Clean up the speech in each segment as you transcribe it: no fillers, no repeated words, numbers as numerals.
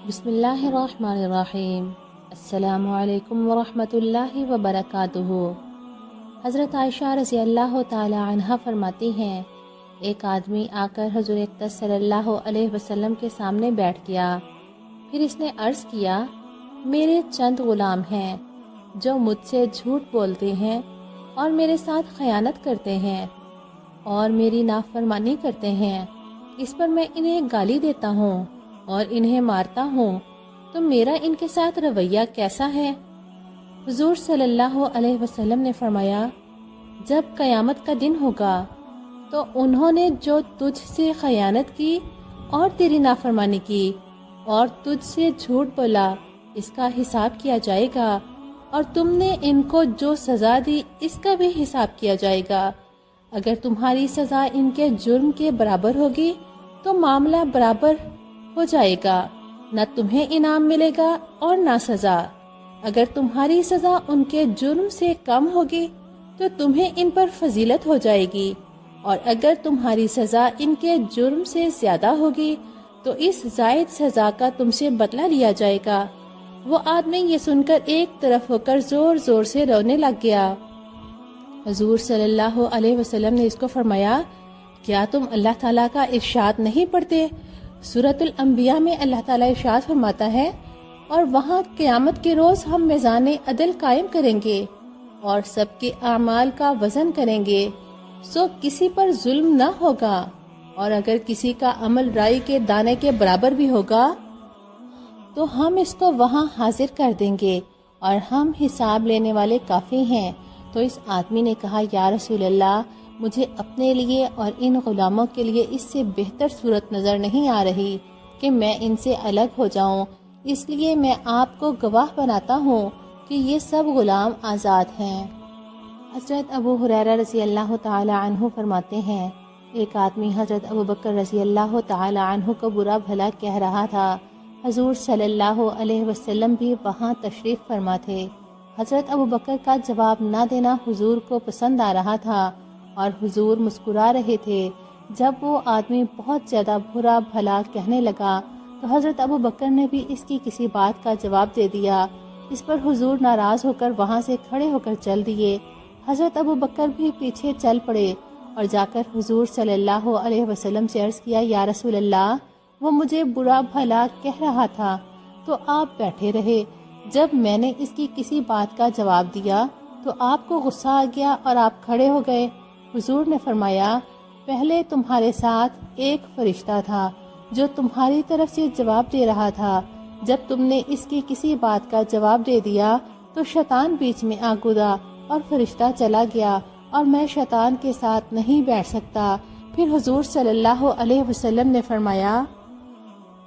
بسم اللہ الرحمن الرحیم۔ السلام علیکم ورحمۃ اللہ وبرکاتہ۔ حضرت عائشہ رضی اللہ تعالی عنہ فرماتی ہیں، ایک آدمی آ کر حضور اقدس صلی اللہ علیہ وسلم کے سامنے بیٹھ گیا۔ پھر اس نے عرض کیا، میرے چند غلام ہیں جو مجھ سے جھوٹ بولتے ہیں اور میرے ساتھ خیانت کرتے ہیں اور میری نافرمانی کرتے ہیں۔ اس پر میں انہیں گالی دیتا ہوں اور انہیں مارتا ہوں، تو میرا ان کے ساتھ رویہ کیسا ہے؟ حضور صلی اللہ علیہ وسلم نے فرمایا، جب قیامت کا دن ہوگا تو انہوں نے جو تجھ سے خیانت کی اور تیری نافرمانی کی اور تجھ سے جھوٹ بولا، اس کا حساب کیا جائے گا، اور تم نے ان کو جو سزا دی اس کا بھی حساب کیا جائے گا۔ اگر تمہاری سزا ان کے جرم کے برابر ہوگی تو معاملہ برابر ہو جائے گا، نہ تمہیں انعام ملے گا اور نہ سزا۔ اگر تمہاری سزا ان کے جرم سے کم ہوگی تو تمہیں ان پر فضیلت ہو جائے گی، اور اگر تمہاری سزا ان کے جرم سے زیادہ ہوگی تو اس زائد سزا کا تم سے بدلہ لیا جائے گا۔ وہ آدمی یہ سن کر ایک طرف ہو کر زور زور سے رونے لگ گیا۔ حضور صلی اللہ علیہ وسلم نے اس کو فرمایا، کیا تم اللہ تعالیٰ کا ارشاد نہیں پڑھتے؟ سورۃ الانبیاء میں اللہ تعالیٰ ارشاد فرماتا ہے، اور وہاں قیامت کے روز ہم میزان عدل قائم کریں گے اور سب کے اعمال کا وزن کریں گے، سو کسی پر ظلم نہ ہوگا، اور اگر کسی کا عمل رائی کے دانے کے برابر بھی ہوگا تو ہم اس کو وہاں حاضر کر دیں گے، اور ہم حساب لینے والے کافی ہیں۔ تو اس آدمی نے کہا، یا رسول اللہ، مجھے اپنے لیے اور ان غلاموں کے لیے اس سے بہتر صورت نظر نہیں آ رہی کہ میں ان سے الگ ہو جاؤں، اس لیے میں آپ کو گواہ بناتا ہوں کہ یہ سب غلام آزاد ہیں۔ حضرت ابو ہریرہ رضی اللہ تعالی عنہ فرماتے ہیں، ایک آدمی حضرت ابو بکر رضی اللہ تعالی عنہ کو برا بھلا کہہ رہا تھا۔ حضور صلی اللہ علیہ وسلم بھی وہاں تشریف فرما تھے۔ حضرت ابو بکر کا جواب نہ دینا حضور کو پسند آ رہا تھا، اور حضور مسکرا رہے تھے۔ جب وہ آدمی بہت زیادہ برا بھلا کہنے لگا تو حضرت ابو بکر نے بھی اس کی کسی بات کا جواب دے دیا۔ اس پر حضور ناراض ہو کر وہاں سے کھڑے ہو کر چل دیے۔ حضرت ابو بکر بھی پیچھے چل پڑے اور جا کر حضور صلی اللہ علیہ وسلم سے عرض کیا، یا رسول اللہ، وہ مجھے برا بھلا کہہ رہا تھا تو آپ بیٹھے رہے، جب میں نے اس کی کسی بات کا جواب دیا تو آپ کو غصہ آ گیا اور آپ کھڑے ہو گئے۔ حضور نے فرمایا، پہلے تمہارے ساتھ ایک فرشتہ تھا جو تمہاری طرف سے جواب دے رہا تھا، جب تم نے اس کی کسی بات کا جواب دے دیا تو شیطان بیچ میں آ کدا اور فرشتہ چلا گیا، اور میں شیطان کے ساتھ نہیں بیٹھ سکتا۔ پھر حضور صلی اللہ علیہ وسلم نے فرمایا،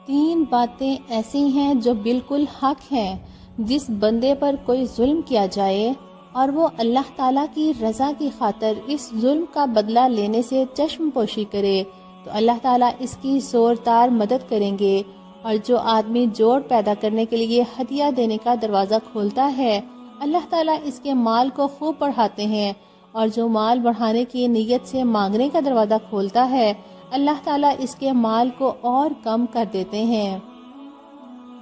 3 باتیں ایسی ہیں جو بالکل حق ہیں، جس بندے پر کوئی ظلم کیا جائے اور وہ اللہ تعالیٰ کی رضا کی خاطر اس ظلم کا بدلہ لینے سے چشم پوشی کرے تو اللہ تعالیٰ اس کی زوردار مدد کریں گے، اور جو آدمی جوڑ پیدا کرنے کے لیے ہدیہ دینے کا دروازہ کھولتا ہے، اللہ تعالیٰ اس کے مال کو خوب بڑھاتے ہیں، اور جو مال بڑھانے کی نیت سے مانگنے کا دروازہ کھولتا ہے، اللہ تعالیٰ اس کے مال کو اور کم کر دیتے ہیں۔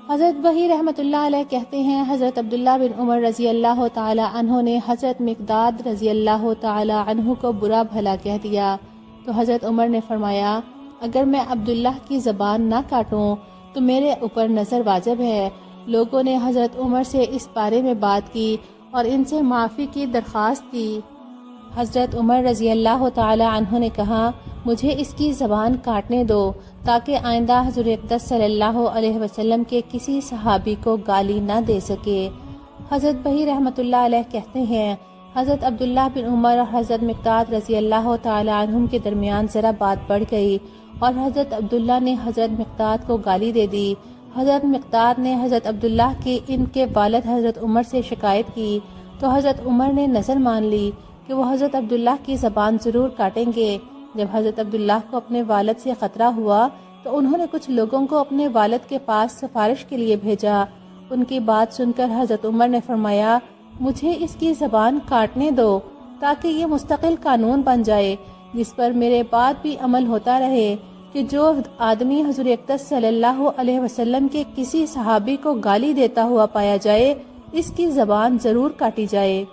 حضرت بحی رحمۃ اللہ علیہ کہتے ہیں، حضرت عبداللہ بن عمر رضی اللہ تعالی عنہ نے حضرت مقداد رضی اللہ تعالی عنہ کو برا بھلا کہہ دیا، تو حضرت عمر نے فرمایا، اگر میں عبداللہ کی زبان نہ کاٹوں تو میرے اوپر نظر واجب ہے۔ لوگوں نے حضرت عمر سے اس بارے میں بات کی اور ان سے معافی کی درخواست کی۔ حضرت عمر رضی اللہ تعالی عنہ نے کہا، مجھے اس کی زبان کاٹنے دو تاکہ آئندہ حضور اقدس صلی اللہ علیہ وسلم کے کسی صحابی کو گالی نہ دے سکے۔ حضرت بحی رحمۃ اللہ علیہ کہتے ہیں، حضرت عبداللہ بن عمر اور حضرت مقداد رضی اللہ تعالی عنہم کے درمیان ذرا بات بڑھ گئی، اور حضرت عبداللہ نے حضرت مقداد کو گالی دے دی۔ حضرت مقداد نے حضرت عبداللہ کی ان کے والد حضرت عمر سے شکایت کی، تو حضرت عمر نے نظر مان لی کہ وہ حضرت عبداللہ کی زبان ضرور کاٹیں گے۔ جب حضرت عبداللہ کو اپنے والد سے خطرہ ہوا تو انہوں نے کچھ لوگوں کو اپنے والد کے پاس سفارش کے لیے بھیجا۔ ان کی بات سن کر حضرت عمر نے فرمایا، مجھے اس کی زبان کاٹنے دو تاکہ یہ مستقل قانون بن جائے جس پر میرے بعد بھی عمل ہوتا رہے۔ کہ جو آدمی حضور اقدس صلی اللہ علیہ وسلم کے کسی صحابی کو گالی دیتا ہوا پایا جائے اس کی زبان ضرور کاٹی جائے۔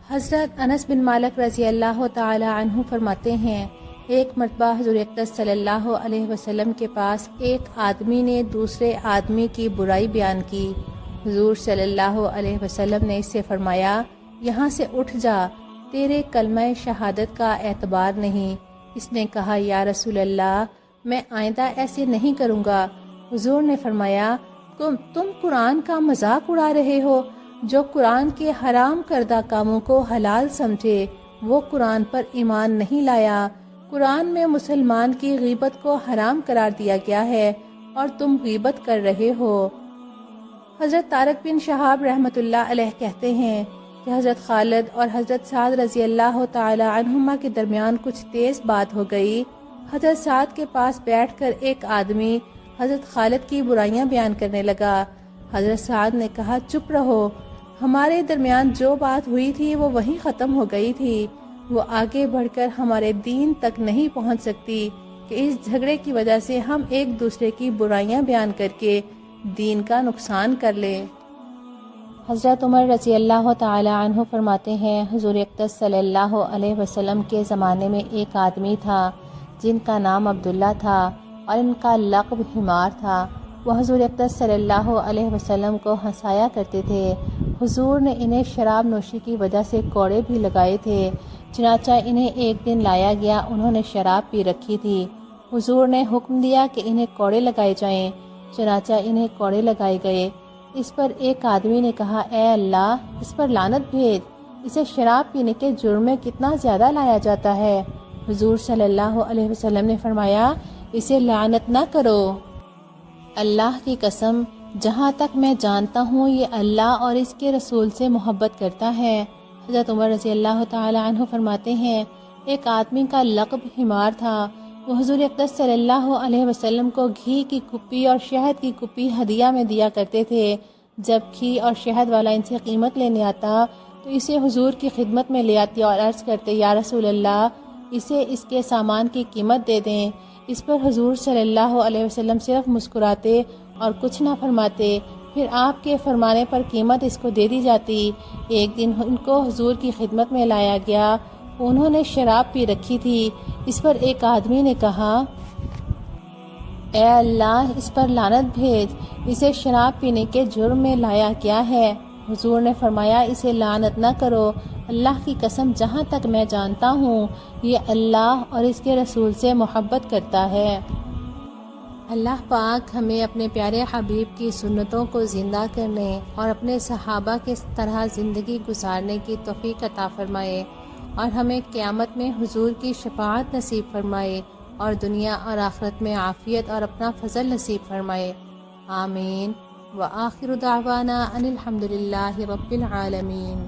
حضرت انس بن مالک رضی اللہ تعالی عنہ فرماتے ہیں، ایک مرتبہ حضور اقدس صلی اللہ علیہ وسلم کے پاس ایک آدمی نے دوسرے آدمی کی برائی بیان کی۔ حضور صلی اللہ علیہ وسلم نے اس سے فرمایا، یہاں سے اٹھ جا، تیرے کلمہ شہادت کا اعتبار نہیں۔ اس نے کہا، یا رسول اللہ، میں آئندہ ایسے نہیں کروں گا۔ حضور نے فرمایا، تم قرآن کا مذاق اڑا رہے ہو۔ جو قرآن کے حرام کردہ کاموں کو حلال سمجھے وہ قرآن پر ایمان نہیں لایا۔ قرآن میں مسلمان کی غیبت کو حرام قرار دیا گیا ہے اور تم غیبت کر رہے ہو۔ حضرت طارق بن شہاب رحمۃ اللہ علیہ کہتے ہیں کہ حضرت خالد اور حضرت سعد رضی اللہ تعالی عنہما کے درمیان کچھ تیز بات ہو گئی۔ حضرت سعد کے پاس بیٹھ کر ایک آدمی حضرت خالد کی برائیاں بیان کرنے لگا۔ حضرت سعد نے کہا، چپ رہو، ہمارے درمیان جو بات ہوئی تھی وہ وہیں ختم ہو گئی تھی، وہ آگے بڑھ کر ہمارے دین تک نہیں پہنچ سکتی کہ اس جھگڑے کی وجہ سے ہم ایک دوسرے کی برائیاں بیان کر کے دین کا نقصان کر لیں۔ حضرت عمر رضی اللہ تعالی عنہ فرماتے ہیں، حضور اقدس صلی اللہ علیہ وسلم کے زمانے میں ایک آدمی تھا جن کا نام عبداللہ تھا اور ان کا لقب حمار تھا۔ وہ حضور اقدس صلی اللہ علیہ وسلم کو ہنسایا کرتے تھے۔ حضور نے انہیں شراب نوشی کی وجہ سے کوڑے بھی لگائے تھے، چنانچہ انہیں ایک دن لایا گیا، انہوں نے شراب پی رکھی تھی۔ حضور نے حکم دیا کہ انہیں کوڑے لگائے جائیں، چنانچہ انہیں کوڑے لگائے گئے۔ اس پر ایک آدمی نے کہا، اے اللہ، اس پر لعنت بھیج، اسے شراب پینے کے جرم میں کتنا زیادہ لایا جاتا ہے۔ حضور صلی اللہ علیہ وسلم نے فرمایا، اسے لعنت نہ کرو۔ اللہ کی قسم، جہاں تک میں جانتا ہوں یہ اللہ اور اس کے رسول سے محبت کرتا ہے۔ حضرت عمر رضی اللہ تعالی عنہ فرماتے ہیں، ایک آدمی کا لقب حمار تھا۔ وہ حضور اقدس صلی اللہ علیہ وسلم کو گھی کی کپی اور شہد کی کپی ہدیہ میں دیا کرتے تھے۔ جب گھی اور شہد والا ان سے قیمت لینے آتا تو اسے حضور کی خدمت میں لے آتے اور عرض کرتے، یا رسول اللہ، اسے اس کے سامان کی قیمت دے دیں۔ اس پر حضور صلی اللہ علیہ وسلم صرف مسکراتے اور کچھ نہ فرماتے۔ پھر آپ کے فرمانے پر قیمت اس کو دے دی جاتی۔ ایک دن ان کو حضور کی خدمت میں لایا گیا، انہوں نے شراب پی رکھی تھی۔ اس پر ایک آدمی نے کہا، اے اللہ، اس پر لعنت بھیج، اسے شراب پینے کے جرم میں لایا گیا ہے۔ حضور نے فرمایا، اسے لعنت نہ کرو، اللہ کی قسم، جہاں تک میں جانتا ہوں یہ اللہ اور اس کے رسول سے محبت کرتا ہے۔ اللہ پاک ہمیں اپنے پیارے حبیب کی سنتوں کو زندہ کرنے اور اپنے صحابہ کی طرح زندگی گزارنے کی توفیق عطا فرمائے، اور ہمیں قیامت میں حضور کی شفاعت نصیب فرمائے، اور دنیا اور آخرت میں عافیت اور اپنا فضل نصیب فرمائے۔ آمین۔ وآخر دعوانا ان الحمد للہ رب العالمین۔